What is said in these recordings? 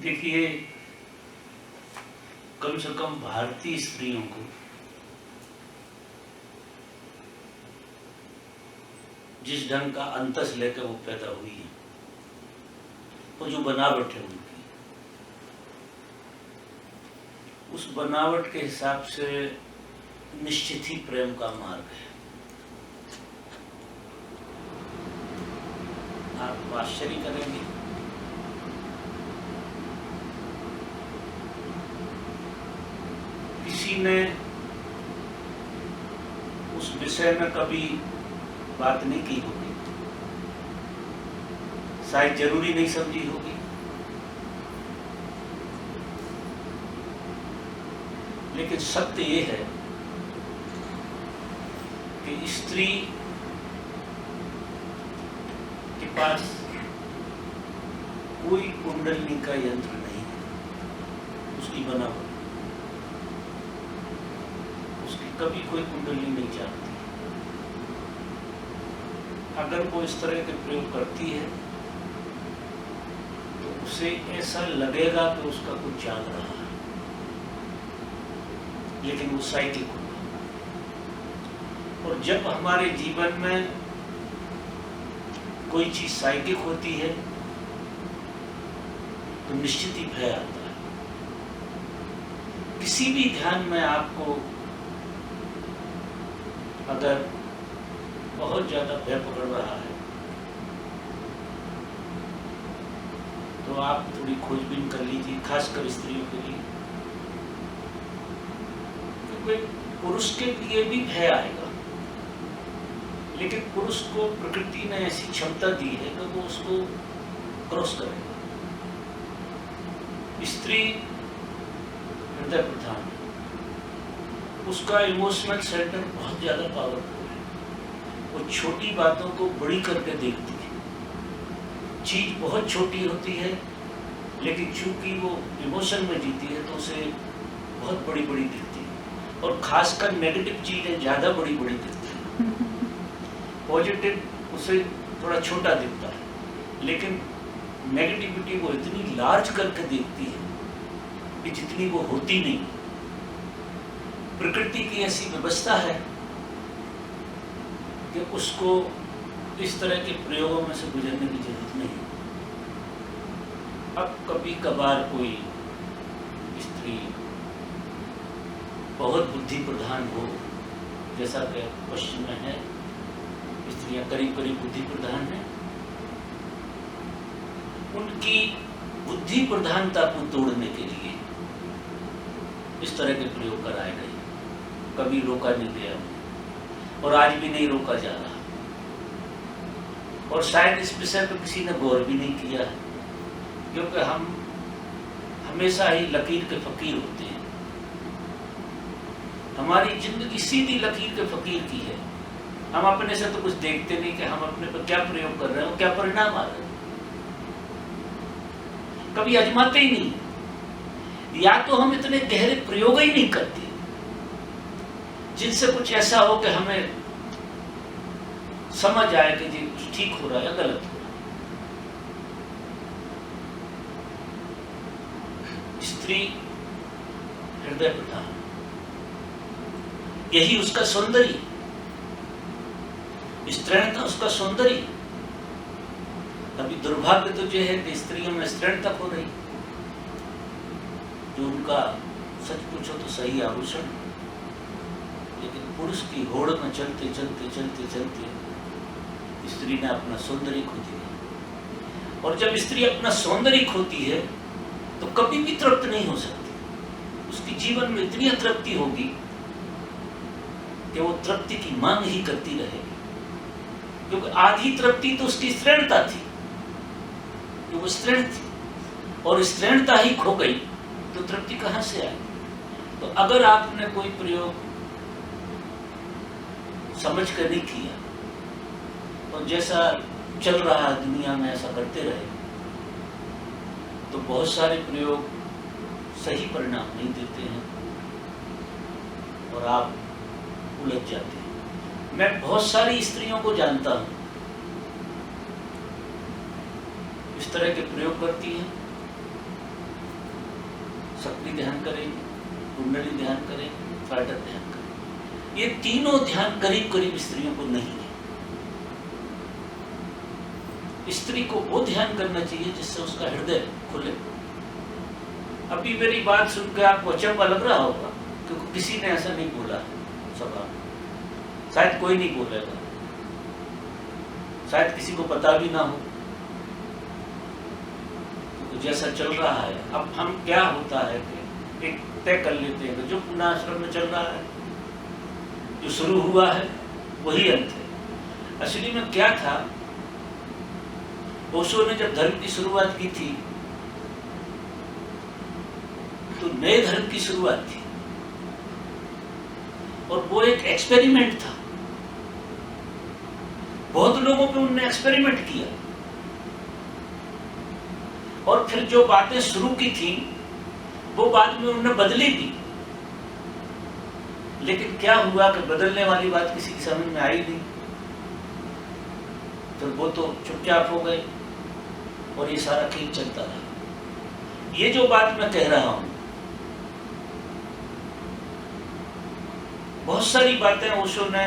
देखिए, कम से कम भारतीय स्त्रियों को जिस ढंग का अंतस लेकर वो पैदा हुई है, वो जो बनावट है उनकी, उस बनावट के हिसाब से निश्चित ही प्रेम का मार्ग है। आप आश्चर्य करेंगे, किसी ने उस विषय में कभी बात नहीं की होगी, शायद जरूरी नहीं समझी होगी, लेकिन सत्य ये है कि स्त्री के पास कोई कुंडलिनी का यंत्र नहीं है। उसकी बनावट, उसकी कभी कोई कुंडलिनी नहीं जानती। अगर वो इस तरह के प्रयोग करती है तो उसे ऐसा लगेगा कि उसका कुछ जान रहा है, लेकिन वो साइकिल होगा। और जब हमारे जीवन में कोई चीज साइकिल होती है तो निश्चित ही भय आता है। किसी भी ध्यान में आपको अगर बहुत ज्यादा भय पकड़ रहा है तो आप थोड़ी खोजबीन कर लीजिए, खासकर स्त्रियों के लिए, क्योंकि पुरुष के लिए भी भय आएगा, लेकिन पुरुष को प्रकृति ने ऐसी क्षमता दी है कि वो उसको क्रॉस करेगा। स्त्री हृदय प्रधान है, उसका इमोशनल सेंटर बहुत ज्यादा पावरफुल है। वो छोटी बातों को बड़ी करके देखती है। चीज बहुत छोटी होती है, लेकिन चूंकि वो इमोशन में जीती है तो उसे बहुत बड़ी बड़ी दिखती है, और खासकर नेगेटिव चीजें ज्यादा बड़ी बड़ी दिखती है। पॉजिटिव उसे थोड़ा छोटा दिखता है, लेकिन नेगेटिविटी वो इतनी लार्ज करके देखती है कि जितनी वो होती नहीं। प्रकृति की ऐसी व्यवस्था है कि उसको इस तरह के प्रयोगों में से गुजरने की जरूरत नहीं। अब कभी कभार कोई स्त्री बहुत बुद्धि प्रधान हो, जैसा कि पश्चिम में है, स्त्रियां करीब करीब बुद्धि प्रधान हैं, उनकी बुद्धि प्रधानता को तोड़ने के लिए इस तरह के प्रयोग कराए गए। कभी रोका नहीं गया और आज भी नहीं रोका जा रहा, और शायद इस विषय पर किसी ने गौर भी नहीं किया है, क्योंकि हम हमेशा ही लकीर के फकीर होते हैं। हमारी जिंदगी सीधी लकीर के फकीर की है। हम अपने से तो कुछ देखते नहीं कि हम अपने पर क्या प्रयोग कर रहे हैं, क्या परिणाम आ रहे हैं, कभी आजमाते ही नहीं। या तो हम इतने गहरे प्रयोग ही नहीं करते जिनसे कुछ ऐसा हो कि हमें समझ आए कि जी कुछ ठीक हो रहा है या गलत हो रहा है। स्त्री हृदय प्रधान, यही उसका सौंदर्य, स्त्रीणता उसका सौंदर्य। अभी दुर्भाग्य तो यह है कि स्त्रियों में स्त्रीणता हो रही, जो उनका सच पूछो तो सही आभूषण, लेकिन पुरुष की होड़ में चलते चलते चलते चलते स्त्री ने अपना सौंदर्य खो दिया। और जब स्त्री अपना सौंदर्य खोती है तो कभी भी तृप्त नहीं हो सकती। उसकी जीवन में इतनी अतृप्ति होगी कि वो तृप्ति की मांग ही करती रहेगी, क्योंकि आधी तृप्ति तो उसकी स्त्रीणता थी, वो स्त्रीण थी, और स्त्रीणता ही खो गई तो तृप्ति कहां से आएगी। तो अगर आपने कोई प्रयोग समझ कर नहीं किया और जैसा चल रहा है दुनिया में ऐसा करते रहे तो बहुत सारे प्रयोग सही परिणाम नहीं देते हैं और आप उलझ जाते हैं। मैं बहुत सारी स्त्रियों को जानता हूं इस तरह के प्रयोग करती हैं, शक्ति ध्यान करेंगे, कुंडली ध्यान करेंगे, फाइटर ध्यान करेंगे। ये तीनों ध्यान करीब करीब स्त्रियों को नहीं है। स्त्री को वो ध्यान करना चाहिए जिससे उसका हृदय खुले। अभी मेरी बात सुनकर आपको अचंभा लग रहा होगा, क्योंकि किसी ने ऐसा नहीं बोला है सभा में, शायद कोई नहीं बोलेगा, शायद किसी को पता भी ना हो। तो जैसा चल रहा है, अब हम क्या होता है कि एक तय कर लेते हैं, जो पुनः आश्रम में चल रहा है, जो शुरू हुआ है वही अंत है। असली में क्या था, ओशो ने जब धर्म की शुरुआत की थी तो नए धर्म की शुरुआत थी, और वो एक एक्सपेरिमेंट था। बहुत लोगों पे उन्होंने एक्सपेरिमेंट किया, और फिर जो बातें शुरू की थी वो बाद में उन्होंने बदली भी। लेकिन क्या हुआ कि बदलने वाली बात किसी की समझ में आई नहीं, फिर वो तो चुपचाप हो गए और ये सारा खेल चलता रहा। ये जो बात मैं कह रहा हूं, बहुत सारी बातें ओशो ने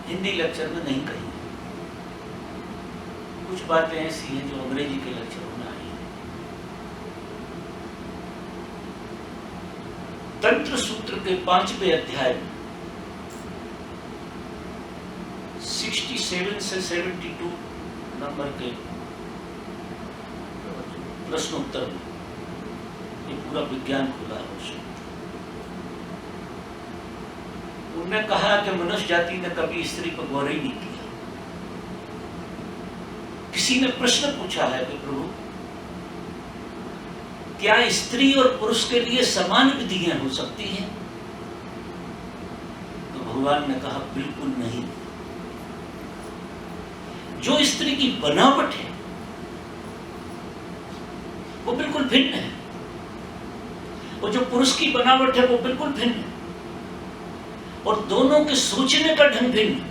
हिंदी लेक्चर में नहीं कही, कुछ बातें ऐसी हैं जो अंग्रेजी के लेक्चरों में आई हैं। तंत्र सूत्र के 5वें अध्याय में 67 से 72 नंबर के प्रश्नोत्तर में ये पूरा विज्ञान खुला है। उन्होंने कहा कि मनुष्य जाति ने कभी स्त्री पर गौर ही नहीं किया। किसी ने प्रश्न पूछा है कि प्रभु, क्या स्त्री और पुरुष के लिए समान विधियां हो सकती हैं? तो भगवान ने कहा बिल्कुल नहीं। जो स्त्री की बनावट है वो बिल्कुल भिन्न है, और जो पुरुष की बनावट है वो बिल्कुल भिन्न है, और दोनों के सोचने का ढंग भिन्न है।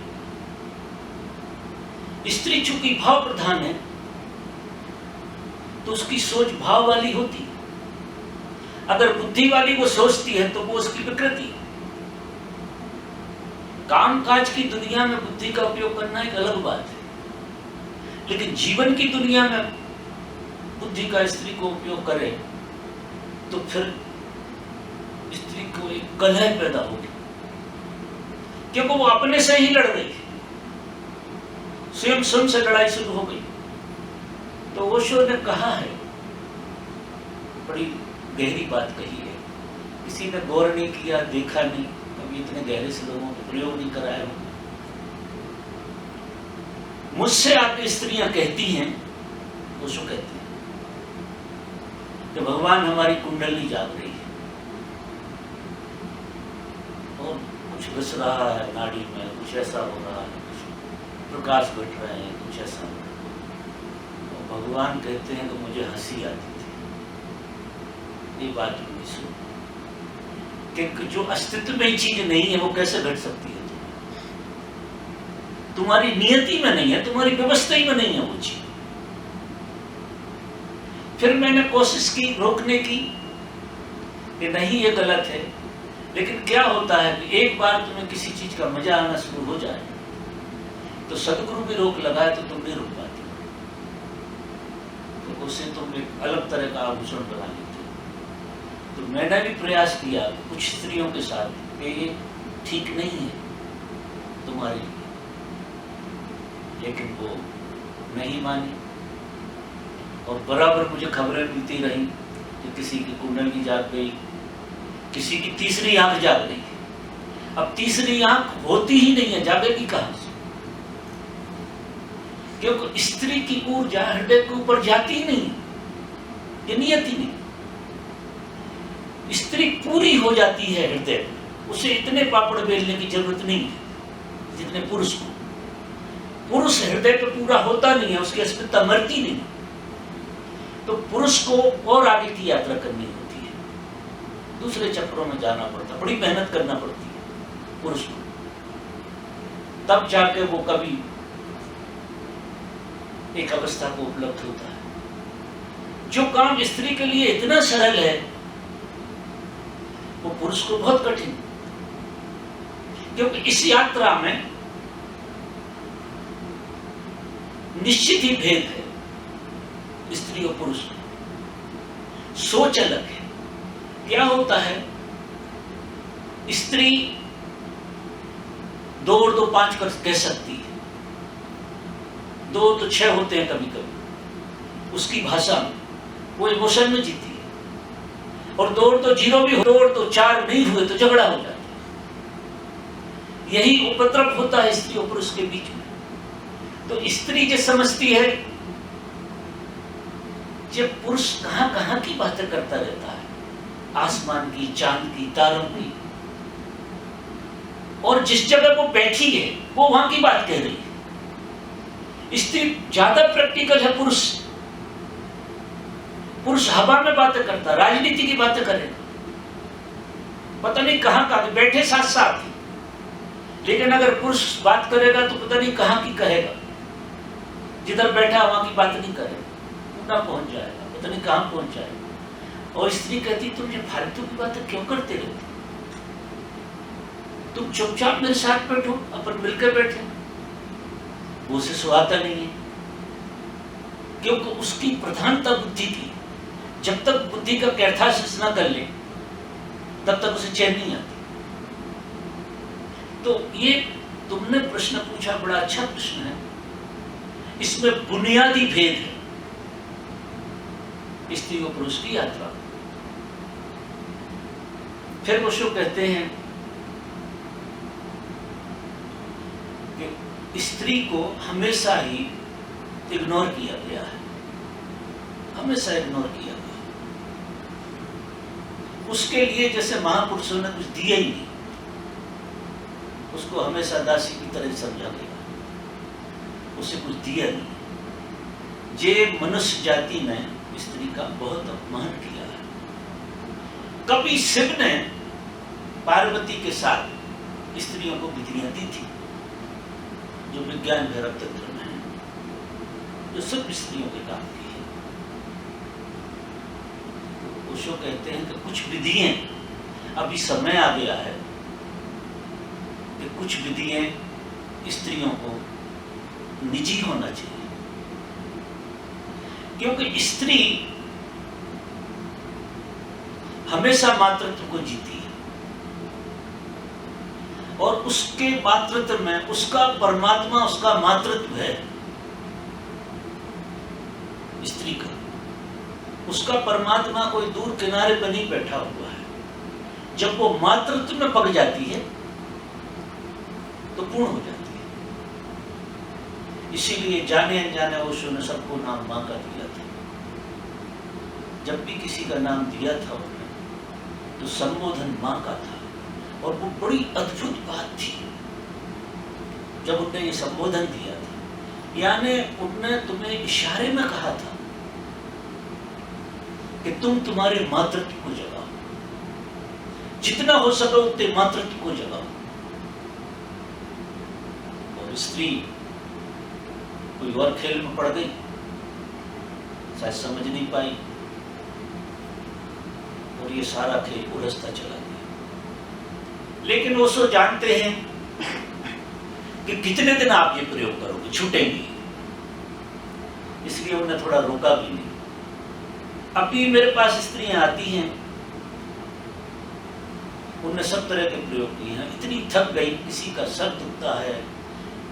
स्त्री चूंकि भाव प्रधान है तो उसकी सोच भाव वाली होती है। अगर बुद्धि वाली वो सोचती है तो वो उसकी विकृति है। कामकाज की दुनिया में बुद्धि का उपयोग करना एक अलग बात है, लेकिन जीवन की दुनिया में बुद्धि का स्त्री को उपयोग करे तो फिर स्त्री को एक कलह पैदा होगी, क्योंकि वो अपने से ही लड़ रही है, स्वयं से लड़ाई शुरू हो गई। तो ओशो ने कहा है, बड़ी गहरी बात कही है, किसी ने गौर नहीं किया, देखा नहीं, कभी इतने गहरे से लोगों को प्रयोग नहीं कराया हो। मुझसे आके स्त्रियां कहती हैं, ओशो कहते हैं कि भगवान हमारी कुंडली जाग रही है और कुछ घुस रहा है नाड़ी में, कुछ ऐसा हो रहा है, कुछ प्रकाश घट रहे हैं, कुछ ऐसा हो रहा है। और भगवान कहते हैं कि मुझे हंसी आती थी ये बात उनकी सुन, कि जो अस्तित्व में चीज नहीं है वो कैसे घट सकती है? तुम्हारी नियति में नहीं है, तुम्हारी व्यवस्था ही में नहीं है वो चीज। फिर मैंने कोशिश की रोकने की कि नहीं ये गलत है, लेकिन क्या होता है कि एक बार तुम्हें किसी चीज का मजा आना शुरू हो जाए तो सदगुरु भी रोक लगाए तो तुम नहीं रोक पाते, तो उससे तुम एक अलग तरह का आभूषण बना लेते। तो मैंने भी प्रयास किया कुछ स्त्रियों के साथ कि ये ठीक नहीं है तुम्हारे लिए, लेकिन वो नहीं मानी, और बराबर मुझे खबरें मिलती रही कि किसी की कुंडली जाग गई, किसी की तीसरी आंख जाग गई। अब तीसरी आंख होती ही नहीं है, जागेगी कहां से? क्योंकि स्त्री की ऊर्जा हृदय के ऊपर जाती ही नहीं, ये नियति नहीं। स्त्री पूरी हो जाती है हृदय, उसे इतने पापड़ बेलने की जरूरत नहीं है जितने पुरुष को। पुरुष हृदय पे पूरा होता नहीं है, उसकी अस्मिता मरती नहीं, तो पुरुष को और आगे की यात्रा करनी होती है, दूसरे चक्रों में जाना पड़ता, बड़ी मेहनत करना पड़ती है पुरुष को, तब जाके वो कभी एक अवस्था को उपलब्ध होता है। जो काम स्त्री के लिए इतना सरल है वो पुरुष को बहुत कठिन, क्योंकि इस यात्रा में निश्चित ही भेद है स्त्री और पुरुष में, सोच अलग है। क्या होता है, स्त्री 2 और 2 5 कर कह सकती है, 2 तो 6 होते हैं कभी कभी उसकी भाषा में, वो इमोशन में जीती है। और 2 और 2 0 भी हो, 2 और 2 4 नहीं हुए तो झगड़ा हो जाता है। यही उपद्रव होता है स्त्री और पुरुष के बीच में। तो स्त्री जो समझती है जब पुरुष कहां कहां की बातें करता रहता है, आसमान की, चांद की, तारों की, और जिस जगह वो बैठी है वो वहां की बात कह रही है। स्त्री ज्यादा प्रैक्टिकल है, पुरुष हवा में बातें करता, राजनीति की बातें करेगा, पता नहीं कहां कहां बैठे साथ साथ, लेकिन अगर पुरुष बात करेगा तो पता नहीं कहां की कहेगा, जिधर बैठा वहां की बात नहीं करेगा, ना पहुंच जाएगा, पता नहीं कहां पहुंच जाएगा। और स्त्री कहती तुम ये फालतू की बातें क्यों करते रहते, तुम चुपचाप मेरे साथ बैठो, अपन मिलकर बैठे। वो उसे सुहाता नहीं है, क्योंकि उसकी प्रधानता बुद्धि की। जब तक बुद्धि का कैर्थासिस न कर ले तब तक उसे चैन नहीं आती। तो ये तुमने प्रश्न पूछा, बड़ा अच्छा प्रश्न है। इसमें बुनियादी भेद है स्त्री और पुरुष की यात्रा। फिर वो शो कहते हैं कि स्त्री को हमेशा ही इग्नोर किया गया है, हमेशा इग्नोर किया गया। उसके लिए जैसे महापुरुषों ने कुछ दिया ही नहीं, उसको हमेशा दासी की तरह समझा गया, उसे कुछ दिया नहीं। जे मनुष्य जाति ने स्त्री का बहुत अपमान किया है। कभी शिव ने पार्वती के साथ स्त्रियों को विधियां दी थी, जो विज्ञान भैरव तंत्र में है, जो सब स्त्रियों के काम की है। ओशो कहते हैं कि कुछ विधियां, अभी समय आ गया है कि कुछ विधियां स्त्रियों को निजी होना चाहिए, क्योंकि स्त्री हमेशा मातृत्व को जीती है, और उसके मातृत्व में उसका परमात्मा, उसका मातृत्व है स्त्री का। उसका परमात्मा कोई दूर किनारे पर नहीं बैठा हुआ है। जब वो मातृत्व में पक जाती है तो पूर्ण हो जाती है। इसीलिए जाने अनजाने ओशो ने सबको नाम मां का दिया था। जब भी किसी का नाम दिया था उन्होंने, तो संबोधन मां का था। और वो बड़ी अद्भुत बात थी जब उन्होंने ये संबोधन दिया था, यानी उन्होंने तुम्हें इशारे में कहा था कि तुम तुम्हारे मातृत्व को जगाओ, जितना हो सके उतने मातृत्व को जगाओ। और स्त्री कोई और खेल में पड़ गई, शायद समझ नहीं पाई, और ये सारा खेल उलझता चला गया। लेकिन वो सो जानते हैं कि कितने दिन आप ये प्रयोग करोगे, छूटेंगे, इसलिए उन्हें थोड़ा रोका भी नहीं। अभी मेरे पास स्त्रियां आती हैं, उन्हें सब तरह के प्रयोग किए हैं, इतनी थक गई, किसी का सर दुखता है,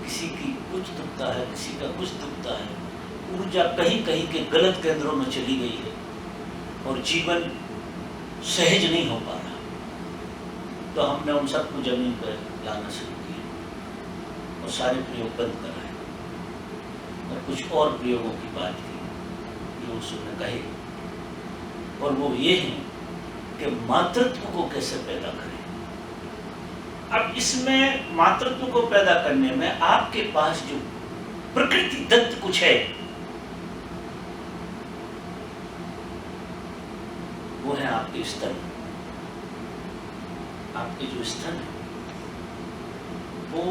किसी की कुछ दुखता है, किसी का कुछ दुखता है, ऊर्जा कहीं कहीं के गलत केंद्रों में चली गई है और जीवन सहज नहीं हो पा रहा। तो हमने उन सबको जमीन पर लाना शुरू किया और सारे प्रयोग बंद कराए और कुछ और प्रयोगों की बात की जो उसने कहे, और वो ये है कि मातृत्व को कैसे पैदा करें। अब इसमें मातृत्व को पैदा करने में आपके पास जो प्रकृति दत्त कुछ है, वो है आपके स्तन। आपके जो स्तन है वो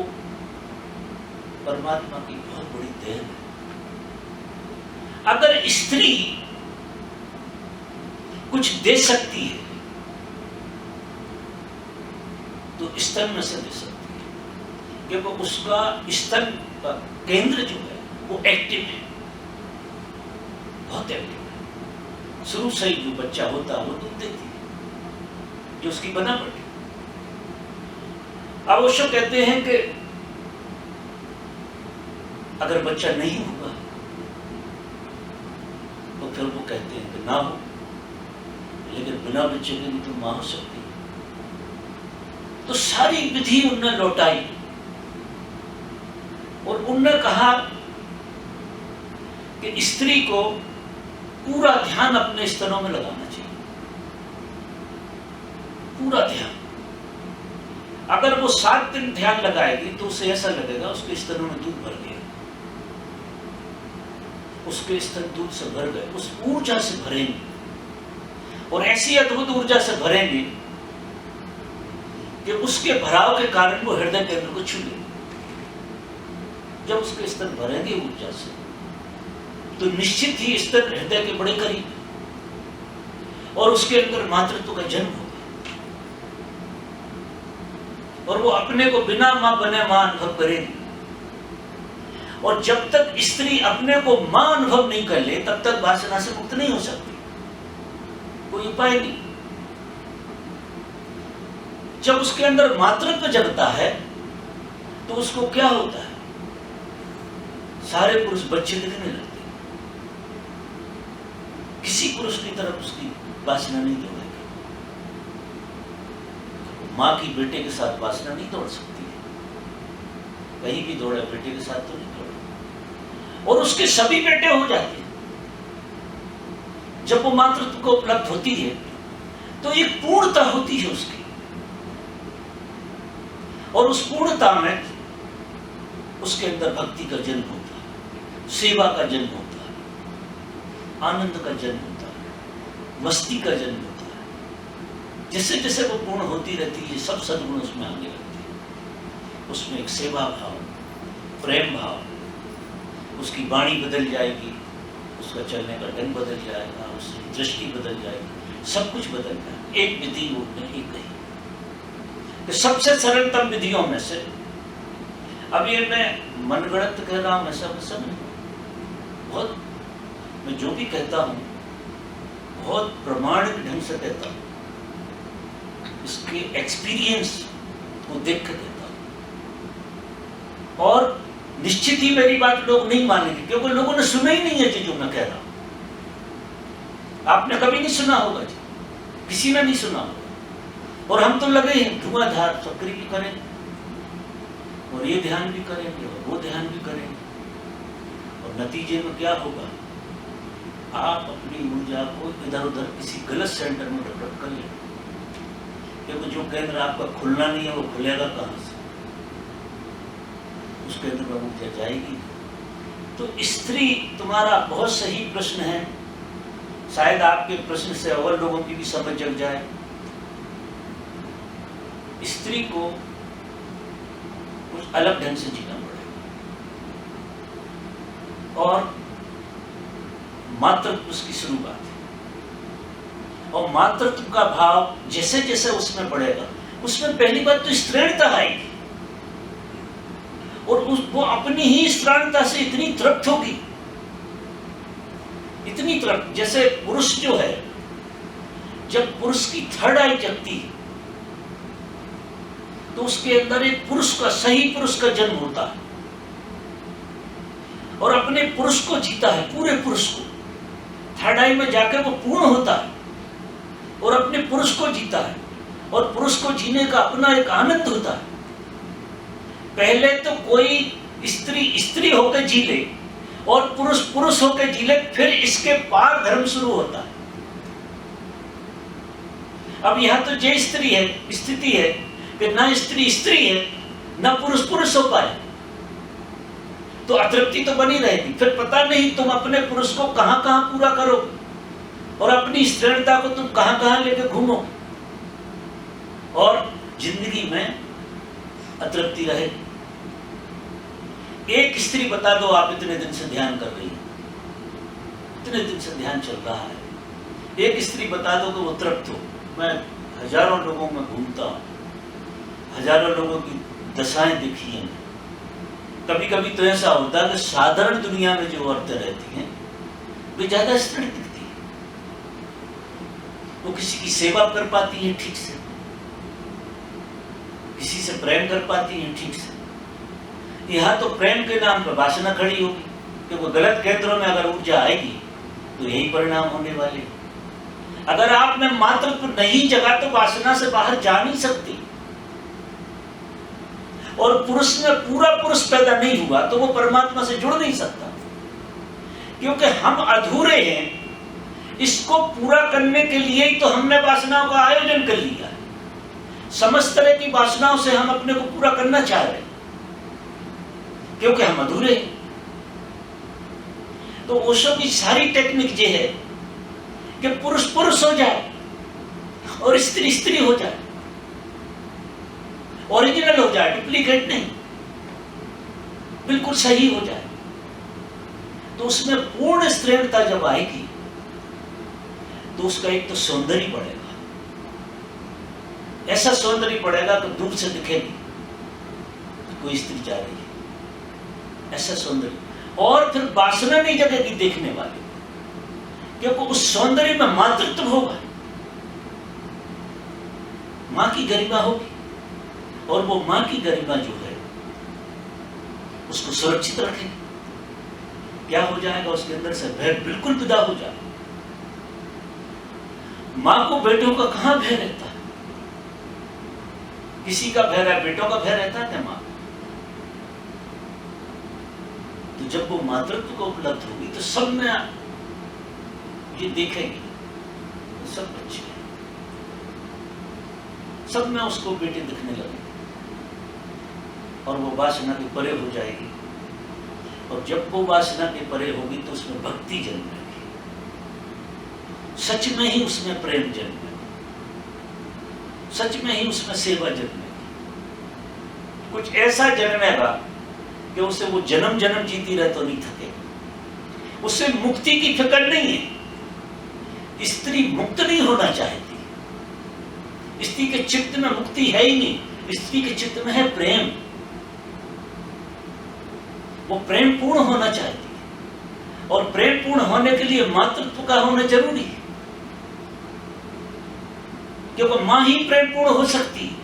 परमात्मा की बहुत बड़ी देन है। अगर स्त्री कुछ दे सकती है तो स्तन में से दे सकती है, क्योंकि उसका स्तन का केंद्र जो है वो एक्टिव है, बहुत एक्टिव है। शुरू से ही जो बच्चा होता है वो दूध देती है, जो उसकी बनावट है। अब ओशो कहते हैं कि अगर बच्चा नहीं होगा तो फिर वो कहते हैं कि ना हो, लेकिन बिना बच्चे के भी तो मां हो सकती है। तो सारी विधि उनने लौटाई और उनने कहा कि स्त्री को पूरा ध्यान अपने स्तनों में लगाना चाहिए, पूरा ध्यान। अगर वो 7 दिन ध्यान लगाएगी तो उसे ऐसा लगेगा उसके स्तनों में दूध भर गया, उसके स्तन दूध से भर गए, उस ऊर्जा से भरेंगे और ऐसी अद्भुत ऊर्जा से भरेंगे कि उसके भराव के कारण वो हृदय केंद्र को छू लेंगे। जब उसके स्तन भरेंगे ऊर्जा से तो निश्चित ही स्तन हृदय के बड़े करीब और उसके अंदर मातृत्व का जन्म होगा और वो अपने को बिना मां बने मां अनुभव करेगी। और जब तक स्त्री अपने को मां अनुभव नहीं कर ले तब तक वासना से मुक्त नहीं हो सकती, कोई उपाय नहीं। जब उसके अंदर मातृत्व जगता है तो उसको क्या होता है, सारे पुरुष बच्चे दिखने लगते, किसी पुरुष की तरफ उसकी वासना नहीं दौड़ेगी। मां की बेटे के साथ वासना नहीं दौड़ सकती है, कहीं भी दौड़े बेटे के साथ तो नहीं दौड़े। और उसके सभी बेटे हो जाते हैं जब वो मातृत्व को उपलब्ध होती है, तो एक पूर्णता होती है उसकी, और उस पूर्णता में उसके अंदर भक्ति का जन्म होता है, सेवा का जन्म होता है, आनंद का जन्म होता है, मस्ती का जन्म होता है। जैसे जैसे वो पूर्ण होती रहती है सब सद्गुण उसमें आने लगते हैं। उसमें एक सेवा भाव, प्रेम भाव, उसकी वाणी बदल जाएगी, उसका चलने का ढंग बदल जाएगा, उसकी दृष्टि बदल जाएगी, सब कुछ बदल जाएगा। एक विधि उन्होंने एक कही कि सबसे सरलतम विधियों में से, अब ये मैं मनगढ़ंत कह रहा हूं ऐसा नहीं, बहुत मैं जो भी कहता हूं बहुत प्रमाणिक ढंग से कहता हूं, इसके एक्सपीरियंस को देख कर कहता हूं। और निश्चित ही मेरी बात लोग नहीं मानेंगे क्योंकि लोगों ने सुना ही नहीं है जी जो मैं कह रहा हूं। आपने कभी नहीं सुना होगा जी, किसी ने नहीं सुना होगा। और हम तो लगे हैं धुआंधार सक्रिय भी करेंगे और ये ध्यान भी करेंगे और वो ध्यान भी करेंगे, और नतीजे में क्या होगा, आप अपनी ऊर्जा को इधर उधर किसी गलत सेंटर में डेवलप कर लेंगे, क्योंकि जो केंद्र आपका खुलना नहीं है वो खुलेगा कहां से, उसके अंदर ऊर्जा जाएगी। तो स्त्री, तुम्हारा बहुत सही प्रश्न है, शायद आपके प्रश्न से और लोगों की भी समझ जग जाए। स्त्री को कुछ अलग ढंग से जीना पड़ेगा और मातृत्व उसकी शुरुआत है, और मातृत्व का भाव जैसे जैसे उसमें बढ़ेगा उसमें पहली बात तो स्त्रीणता आएगी, और वो अपनी ही स्त्रीणता से इतनी तृप्त होगी, इतनी तृप्त, जैसे पुरुष जो है, जब पुरुष की थर्ड आई जगती है तो उसके अंदर एक पुरुष का, सही पुरुष का जन्म होता है और अपने पुरुष को जीता है, पूरे पुरुष को। थर्ड आई में जाकर वो पूर्ण होता है और अपने पुरुष को जीता है, और पुरुष को जीने का अपना एक आनंद होता है। पहले तो कोई स्त्री स्त्री होकर जी ले और पुरुष पुरुष होकर जी ले, फिर इसके पार धर्म शुरू होता है। अब यहां तो जय स्त्री है, स्थिति है कि ना स्त्री स्त्री है ना पुरुष पुरुष हो पाए, तो अतृप्ति तो बनी रहेगी। फिर पता नहीं तुम अपने पुरुष को कहां कहां पूरा करो और अपनी स्त्रीणता को तुम कहां कहां लेकर घूमो, और जिंदगी में अतृप्ति रहे। एक स्त्री बता दो, आप इतने दिन से ध्यान कर रही है, इतने दिन से ध्यान चल रहा है, एक स्त्री बता दो कि वो तृप्त हो। मैं हजारों लोगों में घूमता हूं, हजारों लोगों की दशाएं देखी हैं। कभी कभी तो ऐसा होता है कि साधारण दुनिया में जो औरतें रहती हैं वे ज्यादा स्त्रीण दिखती हैं। वो किसी की सेवा कर पाती हैं ठीक से, किसी से प्रेम कर पाती हैं ठीक से। यहाँ तो प्रेम के नाम पर वासना खड़ी होगी, क्योंकि गलत केंद्रों में अगर ऊर्जा आएगी तो यही परिणाम होने वाले। अगर आप में मातृत्व नहीं जगा तो वासना से बाहर जा नहीं सकती। और पुरुष में पूरा पुरुष पैदा नहीं हुआ तो वो परमात्मा से जुड़ नहीं सकता, क्योंकि हम अधूरे हैं। इसको पूरा करने के लिए ही तो हमने वासनाओं का आयोजन कर लिया है। समस्त तरह की वासनाओं से हम अपने को पूरा करना चाह रहे हैं, क्योंकि हम अधूरे हैं। तो ओशो की सारी टेक्निक ये है कि पुरुष पुरुष हो जाए और स्त्री स्त्री हो जाए, ओरिजिनल हो जाए, डुप्लीकेट नहीं, बिल्कुल सही हो जाए। तो उसमें पूर्ण स्त्रीणता जब आएगी तो उसका एक तो सौंदर्य बढ़ेगा, ऐसा सौंदर्य बढ़ेगा कि दूर से दिखेगी कोई स्त्री जा रही है, ऐसा सौंदर्य। और फिर वासना नहीं जगेगी देखने वाले, क्योंकि उस सौंदर्य में मातृत्व होगा, मां की गरिमा होगी। और वो मां की गरिमा जो है उसको सुरक्षित रखेगी। क्या हो जाएगा, उसके अंदर से भय बिल्कुल विदा हो जाएगा। मां को बेटों का कहां भय रहता है? किसी का भय रहा, बेटों का भय रहता है क्या मां? तो जब वो मातृत्व को उपलब्ध होगी तो सब में ये देखेगी, तो सब बच्चे सब में उसको बेटे दिखने लगे और वो वासना के परे हो जाएगी। और जब वो वासना के परे होगी तो उसमें भक्ति जन्मेगी, सच में ही उसमें प्रेम जन्मेगा, सच में ही उसमें सेवा जन्मेगी। कुछ ऐसा जन्मेगा कि उसे वो जन्म जन्म जीती रहे तो नहीं थकेगी। उससे मुक्ति की फिक्र नहीं है। स्त्री मुक्त नहीं होना चाहती, स्त्री के चित्त में मुक्ति है ही नहीं। स्त्री के चित्त में है प्रेम, वो प्रेम पूर्ण होना चाहती है। और प्रेम पूर्ण होने के लिए मातृत्व का होना जरूरी है, क्योंकि मां ही प्रेम पूर्ण हो सकती है।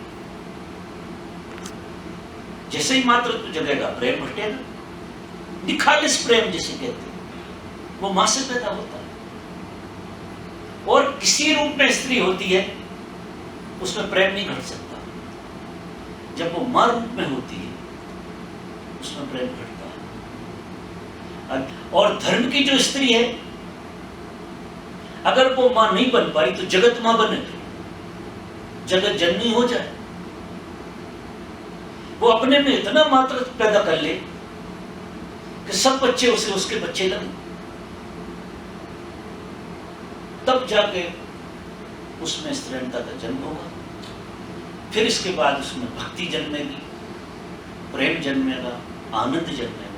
जैसे ही मातृत्व जगेगा प्रेम हटेगा। निखालिस प्रेम जिसे कहते हैं वो मां से पैदा होता है। और किसी रूप में स्त्री होती है उसमें प्रेम नहीं घट सकता। जब वो मां रूप में होती है उसमें प्रेम घटता है। और धर्म की जो स्त्री है, अगर वो मां नहीं बन पाई तो जगत मां बने, जगत जननी हो जाए। वो अपने में इतना मातृत्व पैदा कर ले कि सब बच्चे उसे उसके बच्चे लगे, तब जाके उसमें स्त्रीणता का जन्म होगा। फिर इसके बाद उसमें भक्ति जन्मेगी, प्रेम जन्मेगा, आनंद जन्मेगा।